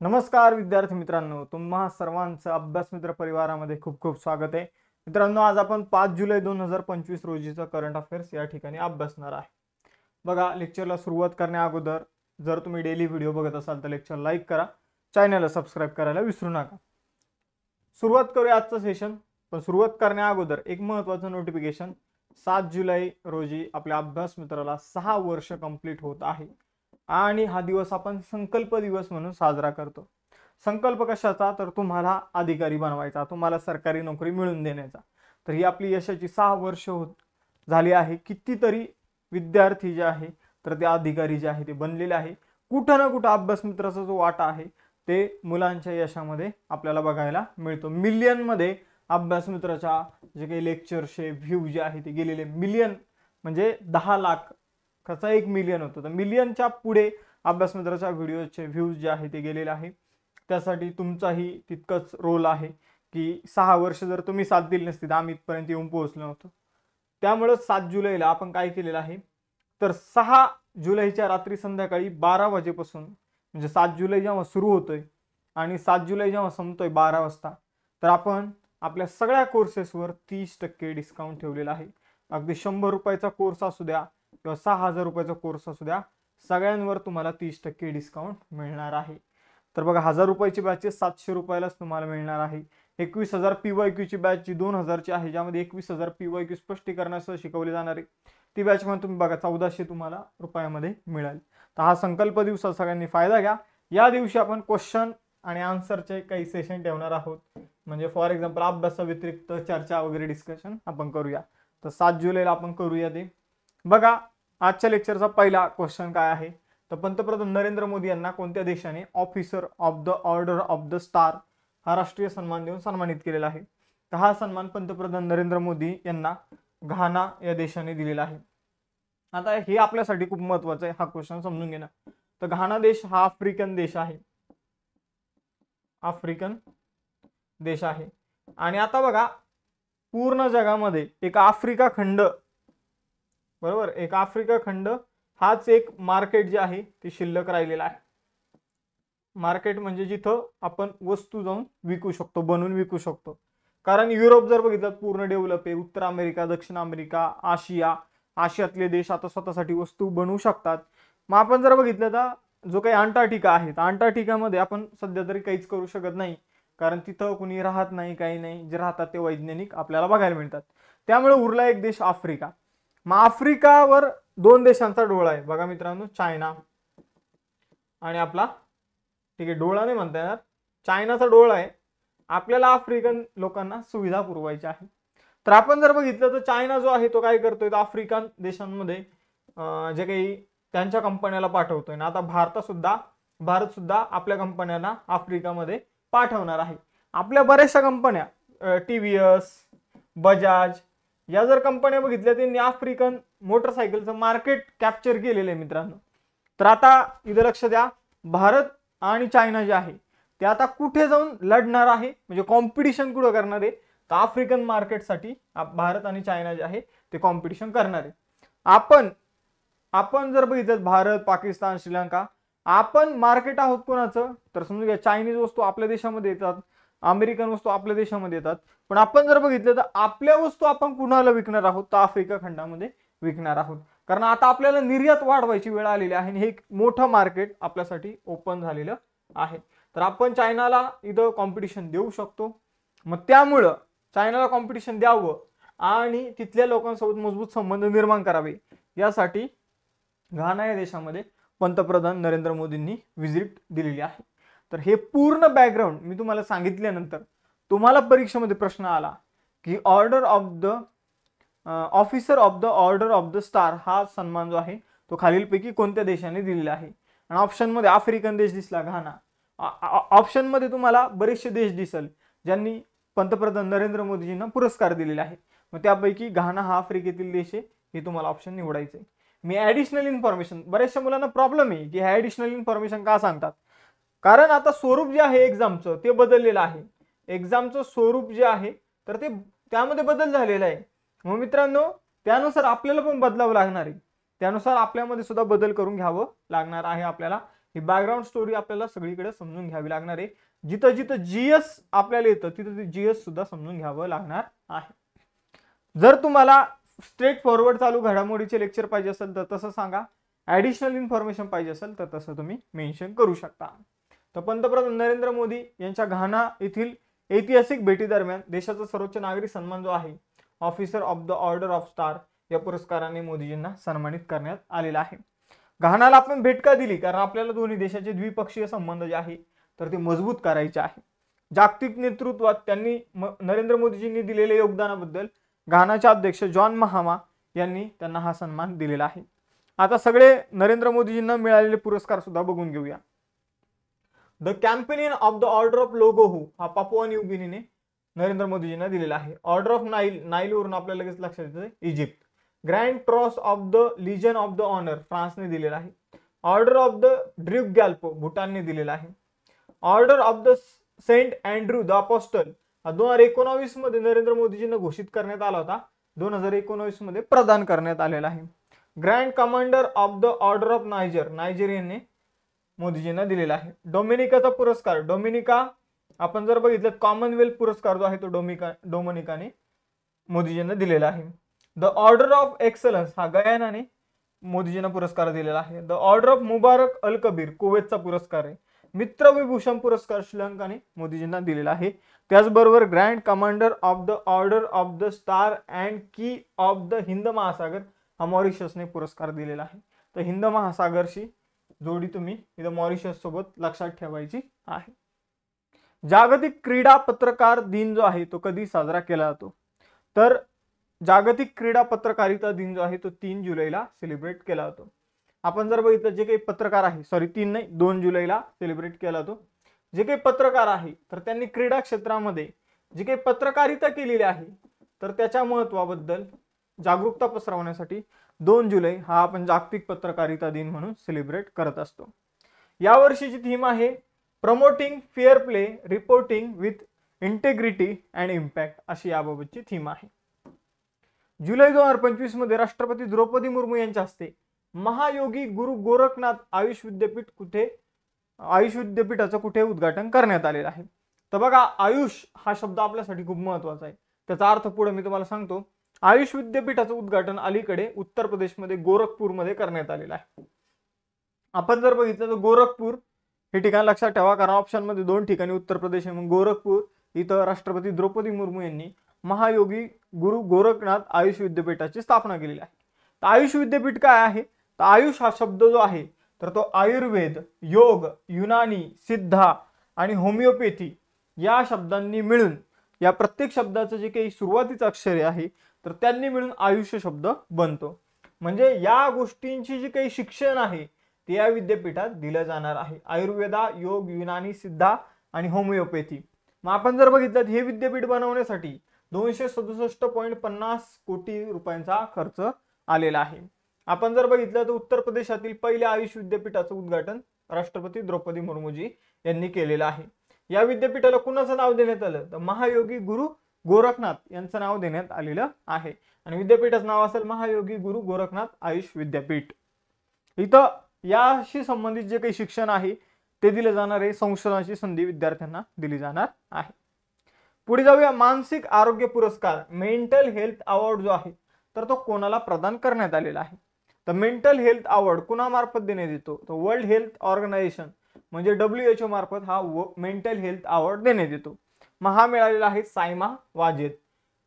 नमस्कार विद्यार्थी मित्रांनो, तुम्हा सर्वांचं अभ्यास मित्र परिवारामध्ये खूप खूप स्वागत आहे. मित्रांनो, आज आपण 5 जुलै 2025 रोजीचं करंट अफेअर्स या ठिकाणी अभ्यासणार आहे. बघा, लेक्चरला सुरुवात करण्या अगोदर जर तुम्ही डेली व्हिडिओ बघत असाल तर लेक्चर लाईक करा, चॅनलला सबस्क्राईब करायला विसरू नका. सुरुवात करूया आजचं सेशन. पण सुरुवात करण्या अगोदर एक महत्त्वाचं नोटिफिकेशन. 7 जुलै रोजी आपल्या अभ्यास मित्राला 6 वर्ष कंप्लीट होत आहे आणि हा दिवस आपण संकल्प दिवस म्हणून साजरा करतो. संकल्प कशाचा? तर तुम्हाला अधिकारी बनवायचा, तुम्हाला सरकारी नोकरी मिळवून देण्याचा. तर ही आपली यशाची 6 वर्ष झाली आहे. कितीतरी विद्यार्थी जे आहे तर ते अधिकारी जे आहे ते बनलेले आहे. कुठं ना कुठं अभ्यास मित्राचा जो वाटा आहे ते मुलांच्या यशामध्ये आपल्याला बघायला मिळतो. मिलियनमध्ये अभ्यास मित्राच्या जे काही लेक्चरचे व्ह्यू जे आहे ते गेलेले मिलियन, म्हणजे 10 लाख कसा 1 मिलियन होतं. तर मिलियनच्या पुढे अभ्यास मित्राच्या व्हिडिओचे व्ह्यूज जे आहे ते गेलेले आहे. त्यासाठी तुमचाही तितकंच रोल आहे की 6 वर्ष जर तुम्ही साथ दिली नसती तर आम्ही इथपर्यंत येऊन पोहोचलो नव्हतो. त्यामुळे 7 जुलैला आपण काय केलेलं आहे तर 6 जुलैच्या रात्री संध्याकाळी 12 वाजेपासून, म्हणजे 7 जुलै जेव्हा सुरू होतोय आणि 7 जुलै जेव्हा संपतोय 12 वाजता, तर आपण आपल्या सगळ्या कोर्सेसवर 30% डिस्काउंट ठेवलेला आहे. अगदी 100 रुपयाचा कोर्स असू द्या किंवा 6000 रुपयाचा कोर्स असू द्या, सगळ्यांवर तुम्हाला 30% डिस्काउंट मिळणार आहे. तर बघा, 1000 रुपयाची बॅच 700 रुपयालाच तुम्हाला मिळणार आहे. 21,000 PYQ ची बॅच जी 2000 ची आहे, ज्यामध्ये 21,000 PYQ स्पष्टीकरणासह शिकवले जाणार आहे. ती बॅच म्हणून तुम्ही बघा 1400 तुम्हाला रुपयामध्ये मिळेल. तर हा संकल्प दिवसाचा सगळ्यांनी फायदा घ्या. या दिवशी आपण क्वेश्चन आणि आन्सरचे काही सेशन ठेवणार आहोत. म्हणजे फॉर एक्झाम्पल अभ्यासा व्यतिरिक्त चर्चा वगैरे डिस्कशन आपण करूया. तर 7 जुलैला आपण करूया ते. बघा, आजच्या लेक्चरचा पहिला क्वेश्चन काय आहे तर पंतप्रधान नरेंद्र मोदी यांना कोणत्या देशाने officer of the order of the star हा राष्ट्रीय सन्मान देऊन सन्मानित केलेला आहे? तर हा सन्मान पंतप्रधान नरेंद्र मोदी यांना घाना या देशाने दिलेला आहे. आता हे आपल्यासाठी खूप महत्वाचं आहे, हा क्वेश्चन समजून घेणं. तर घाना देश हा आफ्रिकन देश आहे. आफ्रिकन देश आहे. आणि आता बघा, पूर्ण जगामध्ये एक आफ्रिका खंड, बरोबर, एक आफ्रिका खंड हाच एक मार्केट जे आहे ते शिल्लक राहिलेला आहे. मार्केट म्हणजे जिथं आपण वस्तू जाऊन विकू शकतो, बनवून विकू शकतो. कारण युरोप जर बघितलं पूर्ण डेव्हलप आहे. उत्तर अमेरिका, दक्षिण अमेरिका, आशियातले देश आता स्वतःसाठी वस्तू बनवू शकतात. मग आपण जर बघितलं तर जो काही अंटार्क्टिका आहे, तर अंटार्क्टिकामध्ये आपण सध्या तरी काहीच करू शकत नाही, कारण तिथं कुणी राहत नाही, काही नाही. जे राहतात ते वैज्ञानिक आपल्याला बघायला मिळतात. त्यामुळे उरला एक देश आफ्रिका. मग आफ्रिकावर 2 देशांचा डोळा आहे बघा मित्रांनो, चायना आणि आपला, ठीक आहे, डोळा नाही म्हणता येणार, चायनाचा डोळा आहे. आपल्याला आफ्रिकन लोकांना सुविधा पुरवायची आहे. तर आपण जर बघितलं तर चायना जो आहे तो काय करतोय, तर आफ्रिकन देशांमध्ये जे काही त्यांच्या कंपन्याला पाठवतोय ना. आता भारत सुद्धा आपल्या कंपन्यांना आफ्रिकामध्ये पाठवणार आहे. आपल्या बऱ्याचशा कंपन्या TVS, बजाज या जर कंपन्या बघितल्या, त्यांनी आफ्रिकन मोटरसायकलचं मार्केट कॅप्चर केलेलं आहे मित्रांनो. तर आता इथं लक्ष द्या, भारत आणि चायना जे आहे ते आता कुठे जाऊन लढणार आहे, म्हणजे कॉम्पिटिशन कुठं करणार आहे, तर आफ्रिकन मार्केटसाठी भारत आणि चायना जे आहे ते कॉम्पिटिशन करणार आहे. आपण जर बघितलं भारत, पाकिस्तान, श्रीलंका, आपण मार्केट आहोत कोणाचं, तर समजून घ्या चायनीज वस्तू आपल्या देशामध्ये येतात, अमेरिकन वस्तू आपल्या देशामध्ये येतात. पण आपण जर बघितलं तर आपल्या वस्तू आपण कुणाला विकणार आहोत, तर आफ्रिका खंडामध्ये विकणार आहोत. कारण आता आपल्याला निर्यात वाढवायची वेळ आलेली आहे आणि हे एक मोठं मार्केट आपल्यासाठी ओपन झालेलं आहे. तर आपण चायनाला इथं कॉम्पिटिशन देऊ शकतो. मग त्यामुळं चायनाला कॉम्पिटिशन द्यावं आणि तिथल्या लोकांसोबत मजबूत संबंध निर्माण करावे, यासाठी घाना या देशामध्ये पंतप्रधान नरेंद्र मोदींनी व्हिजिट दिलेली आहे. तर हे पूर्ण बॅकग्राऊंड मी तुम्हाला सांगितल्यानंतर तुम्हाला परीक्षेमध्ये प्रश्न आला की officer of the order of the star हा सन्मान जो आहे तो खालीलपैकी कोणत्या देशाने दिलेला आहे? आणि ऑप्शनमध्ये आफ्रिकन देश दिसला, घाना. ऑप्शनमध्ये तुम्हाला बरेचसे देश दिसल ज्यांनी पंतप्रधान नरेंद्र मोदीजींना पुरस्कार दिलेले आहे. मग त्यापैकी घाना हा आफ्रिकेतील देश आहे, हे तुम्हाला ऑप्शन निवडायचं आहे. मी ॲडिशनल इन्फॉर्मेशन, बऱ्याचशा मुलांना प्रॉब्लेम आहे की हे ॲडिशनल इन्फॉर्मेशन का सांगतात, कारण आता स्वरूप जे आहे एक्झामचं ते बदललेलं आहे. एक्झामचं स्वरूप जे आहे तर ते त्यामध्ये बदल झालेला आहे. मग मित्रांनो, त्यानुसार आपल्याला पण बदलावं लागणार आहे. त्यानुसार आपल्यामध्ये सुद्धा बदल करून घ्यावं लागणार आहे आपल्याला. ही बॅकग्राऊंड स्टोरी आपल्याला सगळीकडे समजून घ्यावी लागणार आहे. जिथं जिथं जीएस आपल्याला येतं तिथं जीएस सुद्धा समजून घ्यावं लागणार आहे. जर तुम्हाला स्ट्रेट फॉरवर्ड चालू घडामोडीचे लेक्चर पाहिजे असेल तर तसं सांगा. ॲडिशनल इन्फॉर्मेशन पाहिजे असेल तर तसं तुम्ही मेन्शन करू शकता. तर पंतप्रधान नरेंद्र मोदी यांच्या घाना येथील ऐतिहासिक भेटी दरम्यान देशाचा सर्वोच्च नागरी सन्मान जो आहे officer of the order of star या पुरस्काराने मोदीजींना सन्मानित करण्यात आलेला आहे. घानाला आपण भेट का दिली? कारण आपल्याला दोन्ही देशाचे द्विपक्षीय संबंध जे आहे तर ते मजबूत करायचे आहे. जागतिक नेतृत्वात त्यांनी नरेंद्र मोदीजींनी दिलेल्या योगदानाबद्दल घानाचे अध्यक्ष जॉन महामा यांनी त्यांना हा सन्मान दिलेला आहे. आता सगळे नरेंद्र मोदीजींना मिळालेले पुरस्कार सुद्धा बघून घेऊया. The companion of the order of Logohu हा पापुआ न्यू गिनीने नरेंद्र मोदीजींना दिलेला आहे. ऑर्डर ऑफ नाईल, नाईलवरून आपल्याला लगेच लक्षात येतं Egypt. Grand cross of the legion of the honour फ्रान्सने दिलेला आहे. Order of the Druk Gyalpo भूटानने दिलेला आहे. Order of the Saint Andrew the Apostle 2019 मध्ये नरेंद्र मोदीजींना घोषित करण्यात आला होता. 2019 मध्ये प्रदान करण्यात आलेला आहे. Grand commander of the order of नायजेरियनने मोदीजींना दिलेला आहे. डोमिनिकाचा पुरस्कार, डोमिनिका आपण जर बघितलं कॉमनवेल्थ पुरस्कार जो आहे तो डोमिनिकाने मोदीजींना दिलेला आहे. द ऑर्डर ऑफ एक्सलन्स हा गयानाने मोदीजींना पुरस्कार दिलेला आहे. द ऑर्डर ऑफ मुबारक अल कबीर कुवेतचा पुरस्कार आहे. मित्र विभूषण पुरस्कार श्रीलंकाने मोदीजींना दिलेला आहे. त्याचबरोबर grand commander of the order of the star and की ऑफ द हिंद महासागर हा मॉरिशसने पुरस्कार दिलेला आहे. तर हिंद महासागरशी जोडी तुम्ही इथं मॉरिशस सोबत लक्षात ठेवायची आहे. जागतिक क्रीडा पत्रकार दिन जो आहे तो कधी साजरा केला जातो? तर जागतिक क्रीडा पत्रकारिता दिन जो आहे तो 3 जुलैला सेलिब्रेट केला जातो. आपण जर बघितलं जे काही पत्रकार आहे 3 नाही 2 जुलैला सेलिब्रेट केला जातो. जे काही पत्रकार आहे तर त्यांनी क्रीडा क्षेत्रामध्ये जे काही पत्रकारिता केलेली आहे तर त्याच्या महत्त्वाबद्दल जागरूकता पसरवण्यासाठी 2 जुलै हा आपण जागतिक पत्रकारिता दिन म्हणून सेलिब्रेट करत असतो. यावर्षीची थीम आहे promoting fair play reporting with integrity and impact अशी याबाबतची थीम आहे. जुलै 2025 मध्ये राष्ट्रपती द्रौपदी मुर्मू यांच्या हस्ते महायोगी गुरु गोरखनाथ आयुष विद्यापीठाचं कुठे उद्घाटन करण्यात आलेलं आहे? तर बघा आयुष हा शब्द आपल्यासाठी खूप महत्वाचा आहे. त्याचा अर्थ पुढे मी तुम्हाला सांगतो. आयुष विद्यापीठाचं उद्घाटन अलीकडे उत्तर प्रदेशमध्ये गोरखपूरमध्ये करण्यात आलेलं आहे. आपण जर बघितलं तर गोरखपूर हे ठिकाण लक्षात ठेवा कारण ऑप्शन मध्ये 2 ठिकाणी उत्तर प्रदेश आहे. गोरखपूर इथं राष्ट्रपती द्रौपदी मुर्मू यांनी महायोगी गुरु गोरखनाथ आयुष विद्यापीठाची स्थापना केलेली आहे. तर आयुष विद्यापीठ काय आहे? तर आयुष हा शब्द जो आहे तर तो आयुर्वेद, योग, युनानी, सिद्धा आणि होमिओपॅथी या शब्दांनी मिळून या प्रत्येक शब्दाचं जे काही सुरुवातीचं अक्षर आहे तर त्यांनी मिळून आयुष्य शब्द बनतो. म्हणजे या गोष्टींची जी काही शिक्षण आहे ते या विद्यापीठात दिलं जाणार आहे. आयुर्वेदा, योग, युनानी, सिद्धा आणि होमिओपॅथी. मग आपण जर बघितलं हे विद्यापीठ बनवण्यासाठी 267.50 कोटी रुपयांचा खर्च आलेला आहे. आपण जर बघितलं तर उत्तर प्रदेशातील पहिल्या आयुष विद्यापीठाचं उद्घाटन राष्ट्रपती द्रौपदी मुर्मूजी यांनी केलेलं आहे. या विद्यापीठाला कुणाचं नाव देण्यात आलं? तर महायोगी गुरु गोरखनाथ यांचं नाव देण्यात आलेलं आहे. आणि विद्यापीठाचं नाव असेल महायोगी गुरु गोरखनाथ आयुष विद्यापीठ. इथं याशी संबंधित जे काही शिक्षण आहे ते दिले जाणार आहे. संशोधनाची संधी विद्यार्थ्यांना दिली जाणार आहे. पुढे जाऊया. मानसिक आरोग्य पुरस्कार मेंटल हेल्थ अवॉर्ड जो आहे तर तो कोणाला प्रदान करण्यात आलेला आहे? तर मेंटल हेल्थ अवॉर्ड कुणामार्फत देण्यात येतो? तर वर्ल्ड हेल्थ ऑर्गनायझेशन म्हणजे WHO मार्फत हा मेंटल हेल्थ अवॉर्ड देण्यात येतो. मग हा मिळालेला आहे सायमा वाजेद.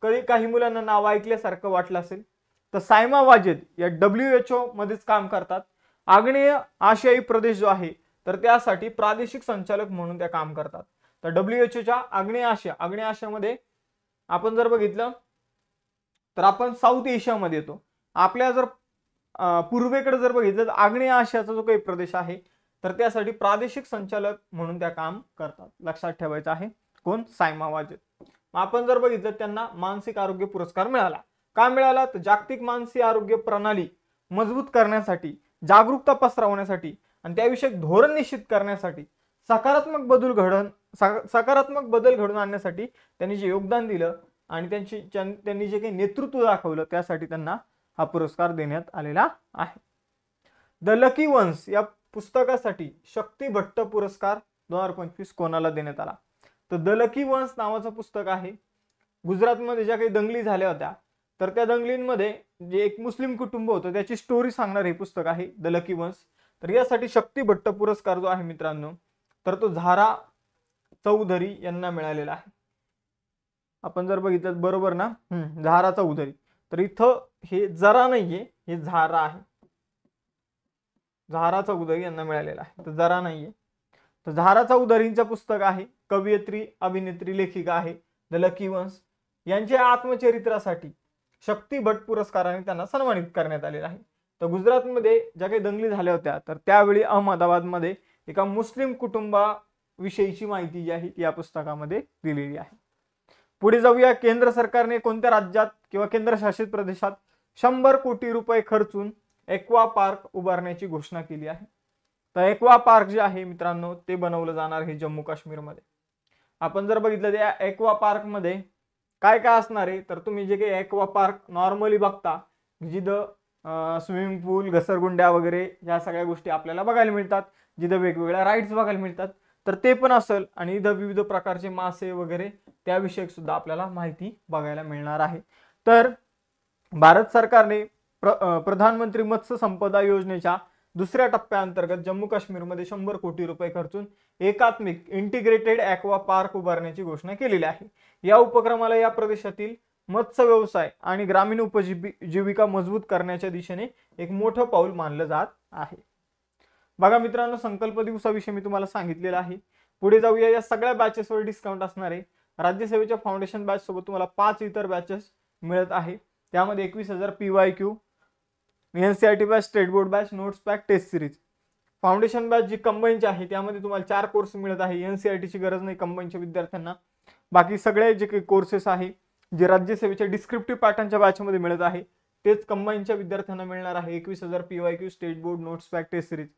कधी काही मुलांना नाव ऐकल्यासारखं वाटलं असेल तर सायमा वाजेद या WHO मध्येच काम करतात. आग्नेय आशियाई प्रदेश जो आहे तर त्यासाठी प्रादेशिक संचालक म्हणून त्या काम करतात. तर WHO आग्नेय आशियामध्ये आपण जर बघितलं तर आपण साऊथ एशियामध्ये येतो. आपल्या जर पूर्वेकडे जर बघितलं तर आग्नेय आशियाचा जो काही प्रदेश आहे तर त्यासाठी प्रादेशिक संचालक म्हणून त्या काम करतात. लक्षात ठेवायचं आहे कोण? सायमा वाजेद. आपण जर बघितलं त्यांना मानसिक आरोग्य पुरस्कार मिळाला. का मिळाला? तर जागतिक मानसिक आरोग्य प्रणाली मजबूत करण्यासाठी, जागरूकता पसरवण्यासाठी आणि त्याविषयी धोरण निश्चित करण्यासाठी सकारात्मक बदल घडवून आणण्यासाठी त्यांनी जे योगदान दिलं आणि त्यांनी जे काही नेतृत्व दाखवलं त्यासाठी त्यांना हा पुरस्कार देण्यात आलेला आहे. द लकी वन्स या पुस्तकासाठी शक्ती भट्ट पुरस्कार 2025 कोणाला देण्यात आला? तर द लकी वन्स नावाचं पुस्तक आहे. गुजरातमध्ये ज्या काही दंगली झाल्या होत्या तर त्या दंगलींमध्ये जे एक मुस्लिम कुटुंब होतं त्याची स्टोरी सांगणार हे पुस्तक आहे द लकी वन्स. तर यासाठी शक्ती भट्ट पुरस्कार जो आहे मित्रांनो तर तो झारा चौधरी यांना मिळालेला आहे. आपण जर बघितलं बरोबर ना, झारा चौधरी. तर इथं हे जरा नाहीये, हे झारा आहे. झारा चौधरी यांना मिळालेला आहे, तर जरा नाहीये. तर झारा चौधरींचं पुस्तक आहे. कवयित्री, अभिनेत्री, लेखिका आहे द लकी वन्स. यांच्या आत्मचरित्रासाठी शक्ती भट्ट पुरस्काराने त्यांना सन्मानित करण्यात आलेलं आहे. तर गुजरातमध्ये ज्या काही दंगली झाल्या होत्या तर त्यावेळी अहमदाबादमध्ये एका मुस्लिम कुटुंबाविषयीची माहिती जी आहे ती या पुस्तकामध्ये दिलेली आहे. पुढे जाऊया. केंद्र सरकारने कोणत्या राज्यात किंवा केंद्रशासित प्रदेशात 100 कोटी रुपये खर्चून एक्वा पार्क उभारण्याची घोषणा केली आहे? तर एक्वा पार्क जे आहे मित्रांनो ते बनवलं जाणार आहे जम्मू काश्मीरमध्ये. आपण जर बघितलं त्या एक्वा पार्क मध्ये काय काय असणार आहे तर तुम्ही जे काही एक्वा पार्क नॉर्मली बघता जिथं स्विमिंग पूल, घसरगुंड्या वगैरे या सगळ्या गोष्टी आपल्याला बघायला मिळतात, जिथं वेगवेगळ्या राईड्स बघायला मिळतात, तर ते पण असेल. आणि इथं विविध प्रकारचे मासे वगैरे त्याविषयी सुद्धा आपल्याला माहिती बघायला मिळणार आहे. तर भारत सरकारने प्रधानमंत्री मत्स्य संपदा योजनेच्या दुसऱ्या टप्प्याअंतर्गत जम्मू काश्मीरमध्ये 100 कोटी रुपये खर्चून एकात्मिक इंटिग्रेटेड एक्वा पार्क उभारण्याची घोषणा केलेली आहे. या उपक्रमाला या प्रदेशातील मत्स्य व्यवसाय आणि ग्रामीण उपजीविका मजबूत करण्याच्या दिशेने एक मोठं पाऊल मानलं जात आहे. बघा मित्रांनो, संकल्प दिवसाविषयी मी तुम्हाला सांगितलेलं आहे. पुढे जाऊया. या सगळ्या बॅचेसवर डिस्काउंट असणार आहे. राज्यसेवेच्या फाउंडेशन बॅच सोबत तुम्हाला 5 इतर बॅचेस मिळत आहे. त्यामध्ये 21,000 PYQ, NCERT batch, state board batch, notes pack, test series. Foundation batch जी कंबाईनची आहे त्यामध्ये तुम्हाला 4 कोर्स मिळत आहे. NCERTची गरज नाही कंबाईनच्या विद्यार्थ्यांना. बाकी सगळे जे काही कोर्सेस आहे जे राज्यसेवेच्या डिस्क्रिप्टिव्ह पॅटर्नच्या बॅचमध्ये मिळत आहे तेच कंबाईनच्या विद्यार्थ्यांना मिळणार आहे. 21,000 PYQ, state board, notes pack, test series.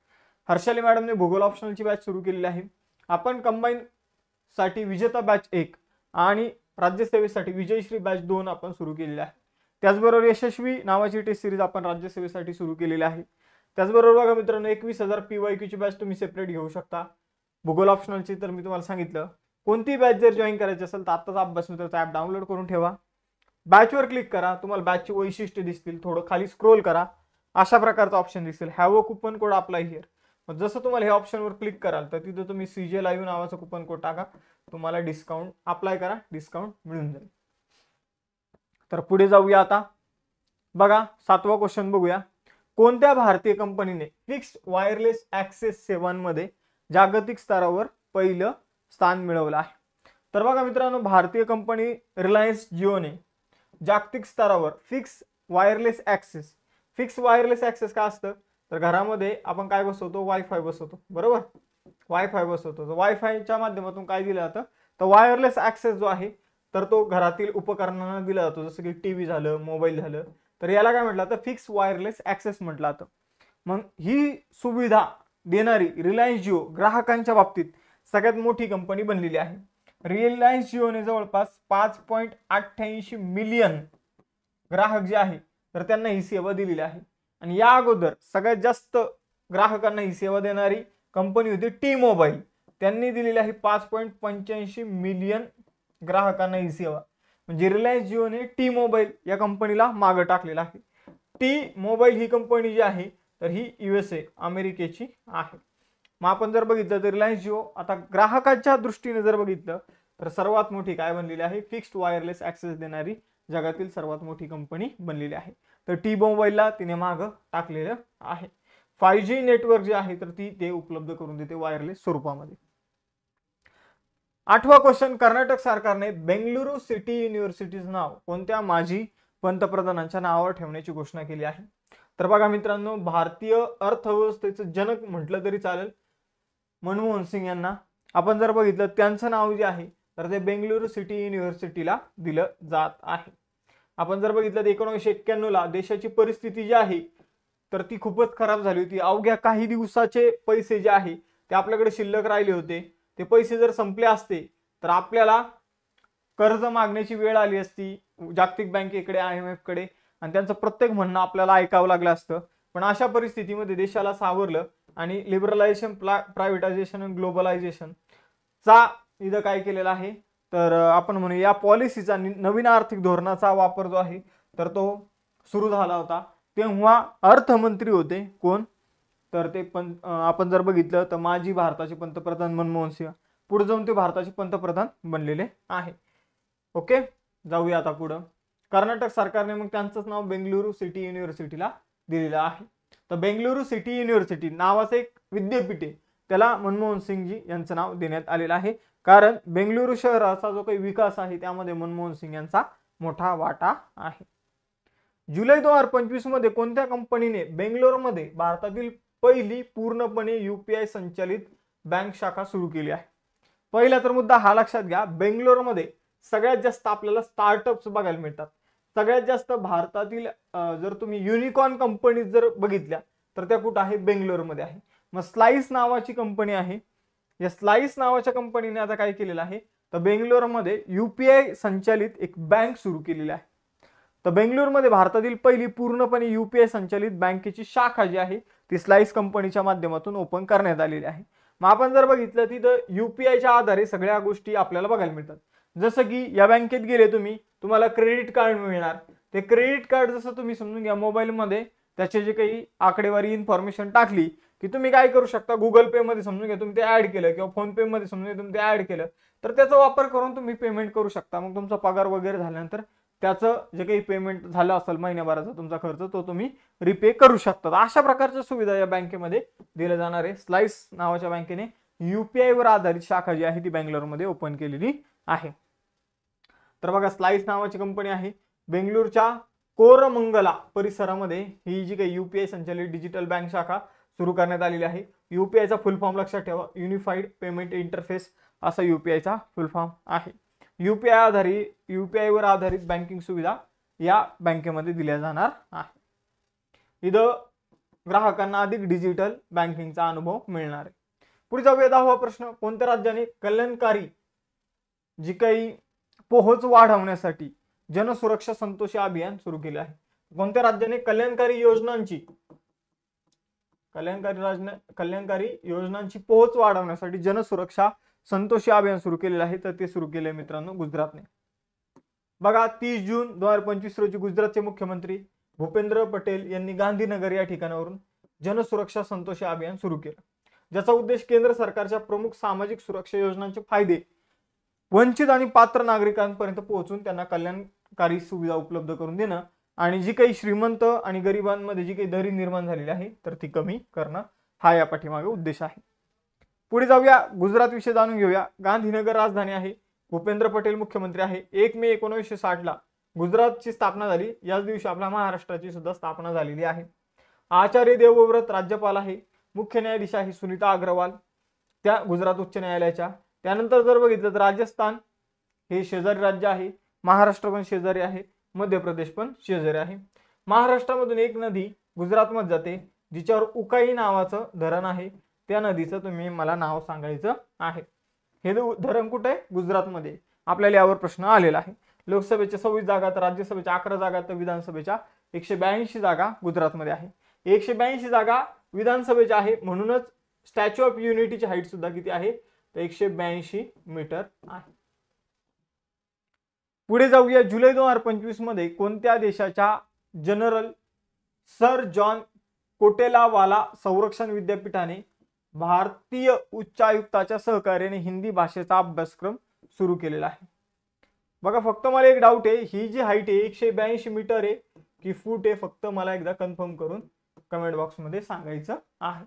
Harshali मॅडमने भूगोल ऑप्शनलची बॅच सुरू केलेली आहे. आपण कंबाईन साठी विजेता बॅच 1 आणि राज्यसेवेसाठी विजयश्री बॅच 2 आपण सुरू केलेली आहे. त्याचबरोबर यशस्वी नावाची टेस्ट सिरीज आपण राज्यसेवेसाठी सुरू केलेली आहे. त्याचबरोबर बघा मित्रांनो 21,000 PYQ ची बॅच तुम्ही सेपरेट घेऊ शकता. भूगोल ऑप्शनलची तर मी तुम्हाला सांगितलं. कोणती बॅच जर जॉईन करायची असेल तर आत्ताच अभ्यास मित्राचा ॲप डाउनलोड करून ठेवा. बॅचवर क्लिक करा, तुम्हाला बॅचची वैशिष्ट्ये दिसतील. थोडं खाली स्क्रोल करा, अशा प्रकारचा ऑप्शन दिसेल, have a coupon code apply here. जसं तुम्हाला हे ऑप्शनवर क्लिक कराल तर तिथं तुम्ही CJ लाईव्ह नावाचा कुपन कोड टाका, तुम्हाला डिस्काउंट अप्लाय करा, डिस्काउंट मिळून जाईल. तर पुढे जाऊया. आता बघा 7वा क्वेश्चन बघूया. कोणत्या भारतीय कंपनीने फिक्स्ड वायरलेस ऍक्सेस सेवांमध्ये जागतिक स्तरावर पहिलं स्थान मिळवलं आहे? तर बघा मित्रांनो, भारतीय कंपनी रिलायन्स जिओने जागतिक स्तरावर फिक्स वायरलेस ऍक्सेस काय असतं तर घरामध्ये आपण काय बसवतो, वायफाय बसवतो, बरोबर, वायफाय बसवतो. तर वायफायच्या माध्यमातून काय दिलं जातं तर वायरलेस ऍक्सेस जो आहे तर तो घरातील उपकरणांना दिला जातो, जसं की टीव्ही झालं, मोबाईल झालं. तर याला काय म्हटलं तर फिक्स वायरलेस ऍक्सेस म्हटलं जातं. मग ही सुविधा देणारी रिलायन्स जिओ ग्राहकांच्या बाबतीत सगळ्यात मोठी कंपनी बनलेली आहे. रिलायन्स जिओने जवळपास 5.88 मिलियन ग्राहक जे आहे तर त्यांना ही सेवा दिलेली आहे. आणि या अगोदर सगळ्यात जास्त ग्राहकांना ही सेवा देणारी कंपनी होती टी मोबाईल. त्यांनी दिलेली आहे 5.85 मिलियन ग्राहकांना ही सेवा. म्हणजे रिलायन्स जिओने टी मोबाईल या कंपनीला मागे टाकलेला आहे. टी मोबाईल ही कंपनी जी आहे तर ही USA अमेरिकेची आहे. मग आपण जर बघितलं तर रिलायन्स जिओ आता ग्राहकांच्या दृष्टीने जर बघितलं तर सर्वात मोठी काय बनलेली आहे, फिक्स्ड वायरलेस ऍक्सेस देणारी जगातील सर्वात मोठी कंपनी बनलेली आहे. तर टी मोबाईलला तिने मागं टाकलेलं आहे. 5G नेटवर्क जे आहे तर ते उपलब्ध करून देते वायरलेस स्वरूपामध्ये. 8वा क्वेश्चन. कर्नाटक सरकारने बेंगलुरू सिटी युनिव्हर्सिटीचं नाव कोणत्या माजी पंतप्रधानांच्या नावावर ठेवण्याची घोषणा केली आहे? तर बघा मित्रांनो, भारतीय अर्थव्यवस्थेचं जनक म्हटलं तरी चालेल मनमोहन सिंग यांना. आपण जर बघितलं त्यांचं नाव जे आहे तर ते बेंगलुरू सिटी युनिव्हर्सिटीला दिलं जात आहे. आपण जर बघितलं तर 1991 ला देशाची परिस्थिती जी आहे तर ती खूपच खराब झाली होती. अवघ्या काही दिवसाचे पैसे जे आहे ते आपल्याकडे शिल्लक राहिले होते. ते पैसे जर संपले असते तर आपल्याला कर्ज मागण्याची वेळ आली असती जागतिक बँकेकडे, IMF कडे, आणि त्यांचं प्रत्येक म्हणणं आपल्याला ऐकावं लागलं असतं. पण अशा परिस्थितीमध्ये देशाला सावरलं आणि लिबरलायझेशन, प्रायव्हेटायझेशन आणि ग्लोबलायझेशन चा इथं काय केलेला आहे, तर आपण म्हणू या पॉलिसीचा नवीन आर्थिक धोरणाचा वापर जो आहे तर तो सुरू झाला होता. तेव्हा अर्थमंत्री होते कोण, तर ते आपण जर बघितलं तर माजी भारताचे पंतप्रधान मनमोहन सिंह, पुढे जाऊन ते भारताचे पंतप्रधान बनलेले आहे. ओके, जाऊया आता पुढं. कर्नाटक सरकारने मग त्यांचंच नाव बेंगलुरू सिटी युनिव्हर्सिटीला दिलेलं आहे. तर बेंगलुरू सिटी युनिव्हर्सिटी नावाचं एक विद्यापीठ आहे, त्याला मनमोहन सिंगजी यांचं नाव देण्यात आलेलं आहे. कारण बेंगलुरू शहराचा जो काही विकास आहे त्यामध्ये मनमोहन सिंग यांचा मोठा वाटा आहे. जुलै 2025 मध्ये कोणत्या कंपनीने बेंगलोरमध्ये भारतातील पहिली पूर्णपणे UPI संचालित बँक शाखा सुरू केली आहे? पहिला तर मुद्दा हा लक्षात घ्या, बेंगलोरमध्ये सगळ्यात जास्त आपल्याला स्टार्टअप्स बघायला मिळतात. सगळ्यात जास्त भारतातील जर तुम्ही युनिकॉर्न कंपनी जर बघितल्या तर त्या कुठं आहे, बेंगलोरमध्ये आहे. मग स्लाइस नावाची कंपनी आहे, या स्लाइस नावाच्या कंपनीने आता काय केलेलं आहे, तर बेंगलोरमध्ये UPI संचालित एक बँक सुरू केलेली आहे. तर बेंगलोरमध्ये भारतातील पहिली पूर्णपणे UPI संचालित बँकेची शाखा जी आहे ती स्लाइस कंपनीच्या माध्यमातून ओपन करण्यात आलेली आहे. मग आपण जर बघितलं तिथं UPIच्या आधारे सगळ्या गोष्टी आपल्याला बघायला मिळतात. जसं की या बँकेत गेले तुम्हाला क्रेडिट कार्ड मिळणार. ते क्रेडिट कार्ड जसं तुम्ही समजून घ्या मोबाईलमध्ये त्याचे जे काही आकडेवारी इन्फॉर्मेशन टाकली की तुम्ही काय करू शकता, गुगल पे मध्ये समजून घ्या तुम्ही ते ऍड केलं किंवा फोन पे मध्ये समजून घ्या तुम्ही ते ऍड केलं तर त्याचा वापर करून तुम्ही पेमेंट करू शकता. मग तुमचा पगार वगैरे झाल्यानंतर त्याचं जे काही पेमेंट झालं असेल महिन्याभराचा तुमचा खर्च तो तुम्ही रिपे करू शकता. अशा प्रकारच्या सुविधा या बँकेमध्ये दिल्या जाणार आहे. स्लाइस नावाच्या बँकेने UPI वर आधारित शाखा जी आहे ती बेंगलोरमध्ये ओपन केलेली आहे. तर बघा स्लाइस नावाची कंपनी आहे, बेंगलोरच्या कोरमंगला परिसरामध्ये ही जी काही UPI संचालित डिजिटल बँक शाखा सुरू करण्यात आलेली आहे. UPIचा फुल फॉर्म लक्षात ठेवा, युनिफाईड पेमेंट इंटरफेस असा UPIचा फुल फॉर्म आहे. UPI वर आधारित बँकिंग सुविधा या बँकेमध्ये दिल्या जाणार आहे. इथं ग्राहकांना अधिक डिजिटल बँकिंगचा अनुभव मिळणार आहे. पुढे जाऊया 10वा प्रश्न, कोणत्या राज्याने कल्याणकारी जी काही पोहोच वाढवण्यासाठी जनसुरक्षा संतोषी अभियान सुरू केले आहे? कोणत्या राज्याने कल्याणकारी योजनांची पोहोच वाढवण्यासाठी जनसुरक्षा संतोषी अभियान सुरू केलेलं आहे? तर ते सुरू केले मित्रांनो गुजरातने. बघा 30 जून 2025 रोजी गुजरातचे मुख्यमंत्री भूपेंद्र पटेल यांनी गांधीनगर या ठिकाणावरून जनसुरक्षा संतोषी अभियान सुरू केलं, ज्याचा उद्देश केंद्र सरकारच्या प्रमुख सामाजिक सुरक्षा योजनांचे फायदे वंचित आणि पात्र नागरिकांपर्यंत पोहोचून त्यांना कल्याणकारी सुविधा उपलब्ध करून देणं आणि जी काही श्रीमंत आणि गरिबांमध्ये जी काही दरी निर्माण झालेली आहे तर ती कमी करणं हा या पाठीमागे उद्देश आहे. पुढे जाऊया, गुजरात विषय जाणून घेऊया. गांधीनगर राजधानी आहे, भूपेंद्र पटेल मुख्यमंत्री आहे. 1 मे 1960 ला गुजरातची स्थापना झाली. याच दिवशी आपल्या महाराष्ट्राची सुद्धा स्थापना झालेली आहे. आचार्य देवव्रत राज्यपाल आहे. मुख्य न्यायाधीश आहे सुनीता अग्रवाल त्या गुजरात उच्च न्यायालयाच्या. त्यानंतर जर बघितलं तर राजस्थान हे शेजारी राज्य आहे, महाराष्ट्र पण शेजारी आहे, मध्य प्रदेश पण शेजारी आहे. महाराष्ट्रामधून एक नदी गुजरातमध्ये जाते जिच्यावर उकाई नावाचं धरण आहे. त्या नदीचं तुम्ही मला नाव सांगायचं आहे. हे धरण कुठे आहे? गुजरातमध्ये. आपल्याला यावर प्रश्न आलेला आहे. लोकसभेच्या 26 जागा तर राज्यसभेच्या 11 जागा तर विधानसभेच्या 182 जागा गुजरातमध्ये आहे. 182 जागा विधानसभेच्या आहे, म्हणूनच स्टॅच्यू ऑफ युनिटीची हाईट सुद्धा किती आहे तर 182 मीटर आहे. पुढे जाऊया, जुलै 2025 मध्ये कोणत्या देशाच्या जनरल सर जॉन कोटेलावाला संरक्षण विद्यापीठाने भारतीय उच्चायुक्ताच्या सहकार्याने हिंदी भाषेचा अभ्यासक्रम सुरू केलेला आहे? बघा फक्त मला एक डाऊट आहे, ही जी हाईट आहे 182 मीटर आहे की फूट आहे, फक्त मला एकदा कन्फर्म करून कमेंट बॉक्स मध्ये सांगायचं आहे.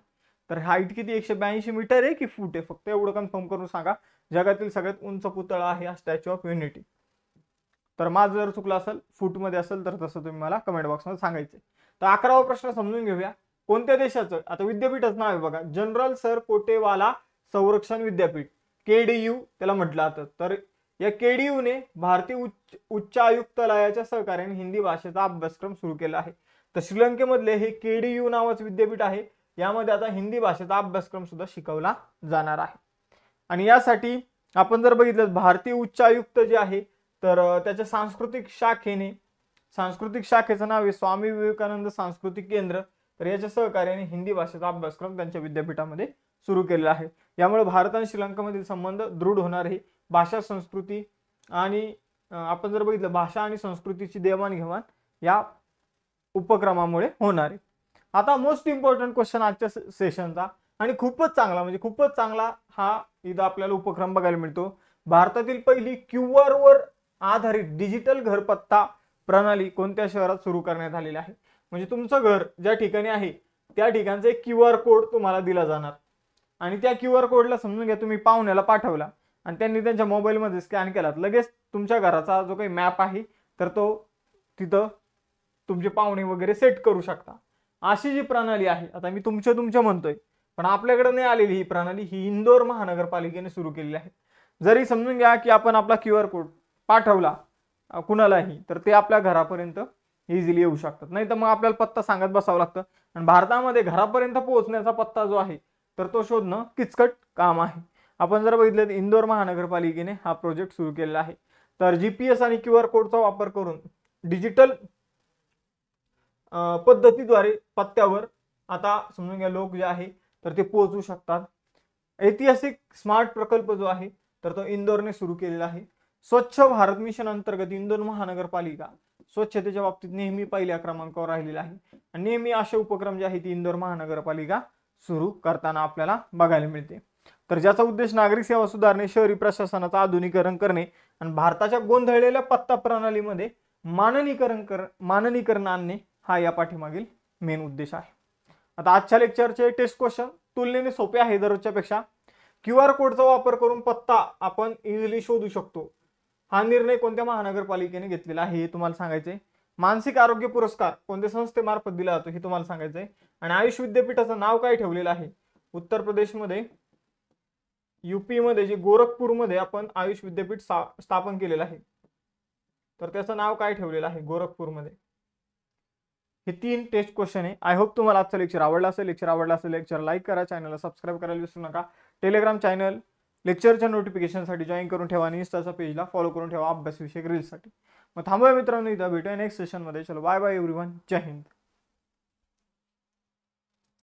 तर हाईट किती 182 मीटर आहे की फूट आहे, फक्त एवढं कन्फर्म करून सांगा. जगातील सगळ्यात उंच पुतळा आहे हा स्टॅच्यू ऑफ युनिटी. तर माझं जर चुकलं असेल फूट मध्ये असेल तर तसं तुम्ही मला कमेंट बॉक्स मध्ये सांगायचं. तर 11वा प्रश्न समजून घेऊया. कोणत्या देशाचं आता विद्यापीठच नाव आहे बघा, जनरल सर कोटेवाला संरक्षण विद्यापीठ, KDU त्याला म्हटलं जातं. तर या KDU ने भारतीय उच्चायुक्तालयाच्या सहकार्याने हिंदी भाषेचा अभ्यासक्रम सुरू केला आहे. तर श्रीलंकेमधले हे KDU नावाचं विद्यापीठ आहे. यामध्ये आता हिंदी भाषेचा अभ्यासक्रम सुद्धा शिकवला जाणार आहे. आणि यासाठी आपण जर बघितलं भारतीय उच्चायुक्त जे आहे तर त्याच्या सांस्कृतिक शाखेचं नाव आहे स्वामी विवेकानंद सांस्कृतिक केंद्र. तर याच्या सहकार्याने हिंदी भाषेचा अभ्यासक्रम त्यांच्या विद्यापीठामध्ये सुरू केलेला आहे. यामुळे भारत आणि श्रीलंकामधील संबंध दृढ होणार आहे. भाषा, संस्कृती आणि आपण जर बघितलं भाषा आणि संस्कृतीची देवाणघेवाण या उपक्रमामुळे होणार आहे. आता मोस्ट इम्पॉर्टंट क्वेश्चन आजच्या सेशनचा आणि खूपच चांगला म्हणजे खूपच चांगला हा इथं आपल्याला उपक्रम बघायला मिळतो. भारतातील पहिली QR वर आधारित डिजिटल घरपत्ता प्रणाली कोणत्या शहरात सुरू करण्यात आलेली आहे. म्हणजे तुमचं घर ज्या ठिकाणी आहे त्या ठिकाणचा एक QR कोड तुम्हाला दिला जाणार आणि त्या QR कोडला समजून घ्या तुम्ही पाहुण्याला पाठवला आणि त्यांनी त्यांच्या मोबाईलमध्ये स्कॅन केला, लगेच तुमच्या घराचा जो काही मॅप आहे तर तो तिथं तुमचे पाहुणे वगैरे सेट करू शकता. अशी जी प्रणाली आहे, आता मी तुमच्या म्हणतोय पण आपल्याकडे नाही आलेली ही प्रणाली, ही इंदोर महानगरपालिकेने सुरू केलेली आहे. जरी समजून घ्या की आपण आपला QR कोड पाठवला कुणालाही तर ते आपल्या घरापर्यंत इझिली येऊ शकतात. नाही तर मग आपल्याला पत्ता सांगत बसावं लागतं आणि भारतामध्ये घरापर्यंत पोहोचण्याचा पत्ता जो आहे तर तो शोधणं किचकट काम आहे. आपण जर बघितलं तर इंदोर महानगरपालिकेने हा प्रोजेक्ट सुरू केलेला आहे. तर GPS आणि QR कोडचा वापर करून डिजिटल पद्धतीद्वारे पत्त्यावर आता समजून घ्या लोक जे आहे तर ते पोहोचू शकतात. ऐतिहासिक स्मार्ट प्रकल्प जो आहे तर तो इंदोरने सुरू केलेला आहे. स्वच्छ भारत मिशन अंतर्गत इंदोर महानगरपालिका स्वच्छतेच्या बाबतीत नेहमी पहिल्या क्रमांकावर राहिलेला आहे आणि नेहमी असे उपक्रम जे आहेत इंदोर महानगरपालिका सुरू करताना आपल्याला बघायला मिळते. तर ज्याचा उद्देश नागरिक सेवा सुधारणे, शहरी प्रशासनाचं आधुनिकीकरण करणे आणि भारताच्या गोंधळलेल्या पत्ता प्रणालीमध्ये माननीकरण आणणे हा या पाठीमागील मेन उद्देश आहे. आता आजच्या लेक्चरचे टेस्ट क्वेश्चन तुलनेने सोपे आहे दररोजच्या पेक्षा. QR कोडचा वापर करून पत्ता आपण इझिली शोधू शकतो. हा निर्णय कोणत्या महानगरपालिकेने घेतलेला आहे हे तुम्हाला सांगायचंय. मानसिक आरोग्य पुरस्कार कोणत्या संस्थेमार्फत दिला जातो हे तुम्हाला सांगायचंय. आणि आयुष विद्यापीठाचं नाव काय ठेवलेलं आहे. उत्तर प्रदेशमध्ये UP मध्ये जे गोरखपूरमध्ये आपण आयुष विद्यापीठ स्थापन केलेलं आहे तर त्याचं नाव काय ठेवलेलं आहे गोरखपूरमध्ये. हे 3 टेस्ट क्वेश्चन आहे. आय होप तुम्हाला आजचं लेक्चर आवडला असेल. लेक्चर लाईक करा, चॅनलला सबस्क्राईब करायला विसरू नका. टेलिग्राम चॅनल लेक्चरच्या नोटिफिकेशनसाठी जॉईन करून ठेवा आणि इंस्टाच्या पेजला फॉलो करून ठेवा अभ्यास विषयक रील्ससाठी. मग थांबूया मित्रांनो, इथं भेटूया नेक्स्ट सेशनमध्ये. चलो बाय बाय एव्हरीवन. जय हिंद.